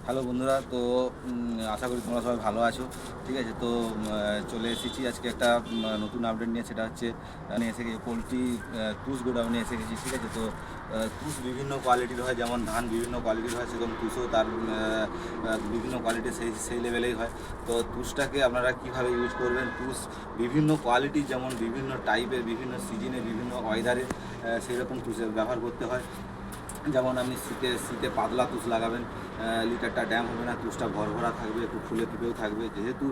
Hello বন্ধুরা, তো আশা করি তোমরা সবাই ভালো আছো। ঠিক আছে, তো চলে এসেছি আজকে একটা নতুন আপডেট নিয়ে। সেটা হচ্ছে আমি এসে গেছি পোলট্রি তুষ গোডাউনে এসে গেছি। ঠিক আছে, তো তুষ বিভিন্ন কোয়ালিটির হয়, যেমন ধান বিভিন্ন কোয়ালিটির হয়, সেরকম তুষও তার বিভিন্ন কোয়ালিটির সেই লেভেলেই হয়। তো তুষটাকে আপনারা কীভাবে ইউজ করবেন, তুষ বিভিন্ন কোয়ালিটির, যেমন বিভিন্ন টাইপের, বিভিন্ন সিজনে, বিভিন্ন ওয়েদারে সেই রকম তুষের ব্যবহার করতে হয়। যেমন আপনি শীতে পাতলা তুষ লাগাবেন, লিটারটা ড্যাম হবে না, তুষটা ভরভরা থাকবে, একটু ফুলে ফেপেও থাকবে। যেহেতু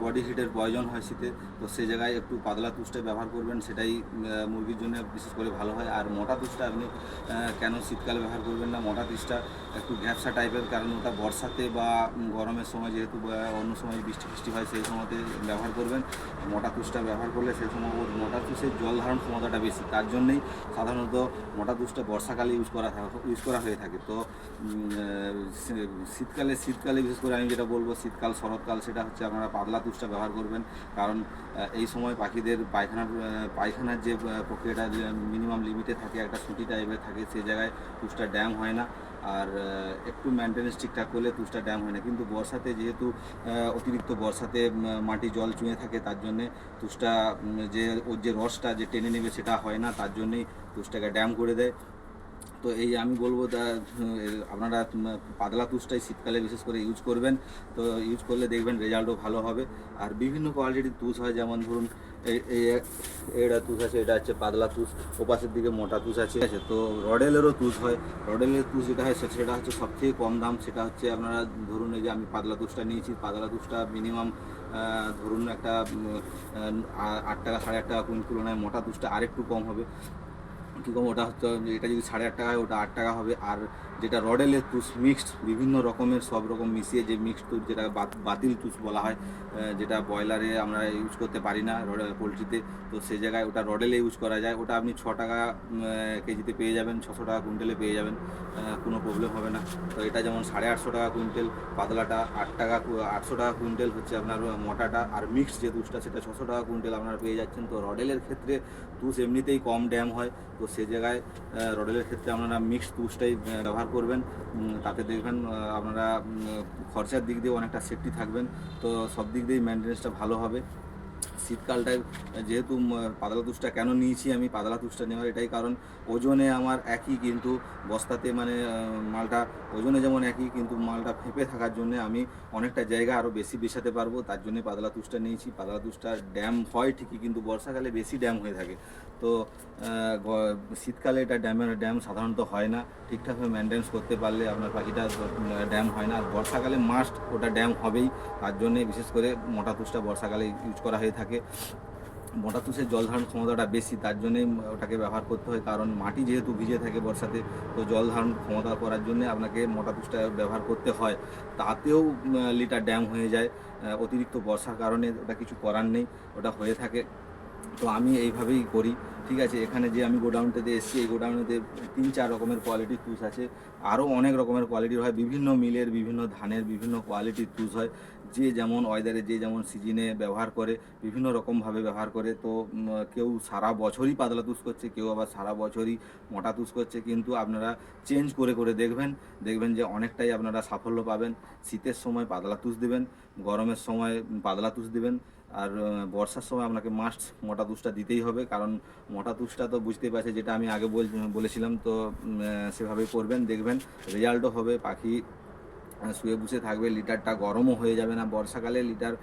বডি হিটের প্রয়োজন হয় শীতে, তো সে জায়গায় একটু পাতলা তুষটাই ব্যবহার করবেন, সেটাই মুরগির জন্য বিশেষ করে ভালো হয়। আর মোটা তুষটা আপনি কেন শীতকালে ব্যবহার করবেন না, মোটা তুষটা একটু ঘ্যাপসা টাইপের, কারণ ওটা বর্ষাতে বা গরমের সময়, যেহেতু অন্য সময় বৃষ্টি হয় সেই সময়তে ব্যবহার করবেন। মোটা তুষটা ব্যবহার করলে সেই সময় মোটা তুষের জল ধারণ ক্ষমতাটা বেশি, তার জন্যই সাধারণত মোটা তুষটা বর্ষাকালে ইউজ করা হয়ে থাকে। তো শীতকালে বিশেষ করে আমি যেটা বলবো, শীতকাল শরৎকাল, সেটা হচ্ছে আপনারা পাতলা তুষটা ব্যবহার করবেন। কারণ এই সময় পাখিদের পায়খানার যে প্রক্রিয়াটা মিনিমাম লিমিটে থাকে, একটা সুটি টাইপের থাকে, সেই জায়গায় তুষটা ড্যাম হয় না। আর একটু মেনটেন্যান্স ঠিকঠাক করলে তুষটা ড্যাম হয় না। কিন্তু বর্ষাতে যেহেতু অতিরিক্ত বর্ষাতে মাটি জল চুঁয়ে থাকে, তার জন্যে তুষটা ওর যে রসটা যে টেনে নেবে সেটা হয় না, তার জন্যেই তুষটাকে ড্যাম করে দেয়। তো এই আমি বলবো আপনারা পাতলা তুষটাই শীতকালে বিশেষ করে ইউজ করবেন। তো ইউজ করলে দেখবেন রেজাল্টও ভালো হবে। আর বিভিন্ন কোয়ালিটির তুষ হয়, যেমন ধরুন এটা তুষ আছে, এটা হচ্ছে পাতলা তুষ, ওপাশের দিকে মোটা তুষ আছে। ঠিক আছে, তো রডেলেরও তুষ হয়। রডেলের তুষ যেটা হয় সেটা হচ্ছে সবথেকে কম দাম। সেটা হচ্ছে আপনারা ধরুন, এই যে আমি পাতলা তুষটা নিয়েছি, পাতলা তুষটা মিনিমাম ধরুন একটা 8 টাকা 8.5 টাকা তুলনায় মোটা তুষটা আরেকটু কম হবে। কী কম, ওটা হচ্ছে, এটা যদি 8.5 টাকা হয়, ওটা 8 টাকা হবে। আর যেটা রডেলের তুষ মিক্সড, বিভিন্ন রকমের সব রকম মিশিয়ে যে মিক্সড তুষ, যেটা বাতিল তুষ বলা হয়, যেটা ব্রয়লারে আমরা ইউজ করতে পারি না, পোলট্রিতে, তো সেই জায়গায় ওটা রডেলে ইউজ করা যায়। ওটা আপনি 6 টাকা কেজিতে পেয়ে যাবেন, 600 টাকা কুইন্টালে পেয়ে যাবেন, কোনো প্রবলেম হবে না। তো এটা যেমন 850 টাকা কুইন্টাল, পাতলাটা 800 টাকা কুইন্টাল হচ্ছে আপনার মোটাটা। আর মিক্সড যে তুষটা, সেটা 600 টাকা কুইন্টাল আপনারা পেয়ে যাচ্ছেন। তো রডেলের ক্ষেত্রে তুষ এমনিতেই কম ড্যাম হয়, তো সে জায়গায় রডেলের ক্ষেত্রে আপনারা মিক্সড তুষটাই ব্যবহার করবেন। তাতে দেখবেন আপনারা খরচার দিক দিয়ে অনেকটা সেফটি থাকবেন। তো সব দিক দিয়েই মেনটেন্যান্সটা ভালো হবে। শীতকালটায় যেহেতু পাতলা তুষটা কেন নিয়েছি আমি, পাতলা তুষটা নেওয়ার এটাই কারণ, ওজনে আমার একই, কিন্তু বস্তাতে মালটা ওজনে যেমন একই, কিন্তু মালটা ফেঁপে থাকার জন্য আমি অনেকটা জায়গা আরও বেশি বেছাতে পারবো, তার জন্যে পাতলা তুষটা নিয়েছি। পাতলা তুষটা ড্যাম হয় ঠিকই, কিন্তু বর্ষাকালে বেশি ড্যাম হয়ে থাকে। তো শীতকালে এটা ড্যাম সাধারণত হয় না, ঠিকঠাকভাবে মেনটেন্স করতে পারলে আপনার পাখিটা ড্যাম হয় না। আর বর্ষাকালে মাস্ট ওটা ড্যাম হবেই, তার জন্যে বিশেষ করে মোটা তুষটা বর্ষাকালে ইউজ করা হয়ে থাকে। মোটা তুষের জল ধারণ ক্ষমতাটা বেশি, তার জন্যেই ওটাকে ব্যবহার করতে হয়। কারণ মাটি যেহেতু ভিজে থাকে বর্ষাতে, তো জল ধারণ ক্ষমতা করার জন্যে আপনাকে মোটা তুষটা ব্যবহার করতে হয়। তাতেও লিটার ড্যাম হয়ে যায়, অতিরিক্ত বর্ষার কারণে ওটা কিছু করার নেই, ওটা হয়ে থাকে। তো আমি এইভাবেই করি। ঠিক আছে, এখানে যে আমি গোডাউনটাতে এসেছি, এই গোডাউনেতে 3-4 রকমের কোয়ালিটির তুষ আছে। আরও অনেক রকমের কোয়ালিটির হয়, বিভিন্ন মিলের বিভিন্ন ধানের বিভিন্ন কোয়ালিটির তুষ হয়। যে যেমন ওয়েদারে, যে যেমন সিজনে ব্যবহার করে, বিভিন্ন রকমভাবে ব্যবহার করে। তো কেউ সারা বছরই পাতলা তুষ করছে, কেউ আবার সারা বছরই মোটা তুষ করছে। কিন্তু আপনারা চেঞ্জ করে করে দেখবেন যে অনেকটাই আপনারা সাফল্য পাবেন। শীতের সময় পাতলা তুষ দেবেন, গরমের সময় পাতলা তুষ দেবেন। আর বর্ষার সময় আপনাকে মাস্ট মোটা তুষটা দিতেই হবে, কারণ মোটা তুষটা তো বুঝতেই পারছে, যেটা আমি আগে বলেছিলাম। তো সেভাবেই করবেন, দেখবেন রেজাল্টও হবে। পাখি শুয়ে বসে থাকবে, লিটারটা গরমও হয়ে যাবে না। বর্ষাকালে লিটার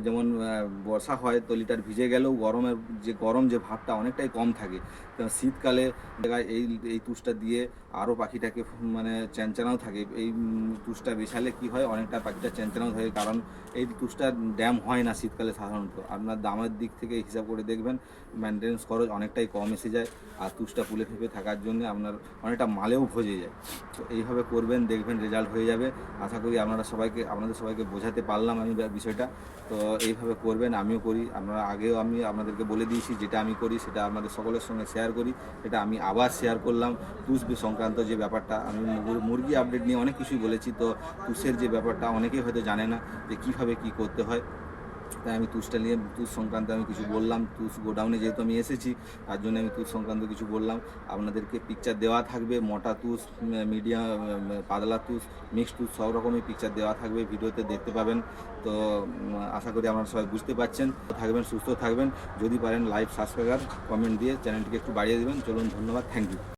যেমন বর্ষা হয়, তো লিটার ভিজে গেলেও গরম যে ভাবটা অনেকটাই কম থাকে। তো শীতকালে জায়গায় এই তুষটা দিয়ে আরও পাখিটাকে চ্যানচ্যানাও থাকে। এই তুষটা বেছালে কি হয়, অনেকটা পাখিটা চ্যানচ্যানাও থাকে, কারণ এই তুষটা ড্যাম হয় না শীতকালে সাধারণত। আপনার দামের দিক থেকে হিসাব করে দেখবেন মেনটেন্যান্স খরচ অনেকটাই কম এসে যায়। আর তুষটা ফুলে ফেঁপে থাকার জন্য আপনার অনেকটা মালেও ভজে যায়। তো এইভাবে করবেন, দেখবেন রেজাল্ট হয়ে যাবে। আশা করি আপনাদের সবাইকে বোঝাতে পারলাম আমি বিষয়টা। তো এইভাবে করবেন, আমিও করি। আমি আপনাদেরকে বলে দিয়েছি, যেটা আমি করি সেটা আপনাদের সকলের সঙ্গে শেয়ার করি। সেটা আমি আবার শেয়ার করলাম। তুষ সংক্রান্ত যে ব্যাপারটা, আমি মুরগি আপডেট নিয়ে অনেক কিছুই বলেছি। তো তুষের যে ব্যাপারটা অনেকেই হয়তো জানে না, যে কীভাবে কী করতে হয়। তাই আমি তুষটা নিয়ে তুষ সংক্রান্ত আমি কিছু বললাম। তুষ গোডাউনে যেহেতু আমি এসেছি, তার জন্য আমি তুষ সংক্রান্ত কিছু বললাম। আপনাদেরকে পিকচার দেওয়া থাকবে, মোটা তুষ, মিডিয়াম, পাতলা তুষ, মিক্সড তুষ, সব রকমই পিকচার দেওয়া থাকবে, ভিডিওতে দেখতে পাবেন। তো আশা করি আপনারা সবাই বুঝতে পারছেন। থাকবেন, সুস্থ থাকবেন। যদি পারেন লাইক, সাবস্ক্রাইব, কমেন্ট দিয়ে চ্যানেলটিকে একটু বাড়িয়ে দেবেন। চলুন, ধন্যবাদ, থ্যাংক ইউ।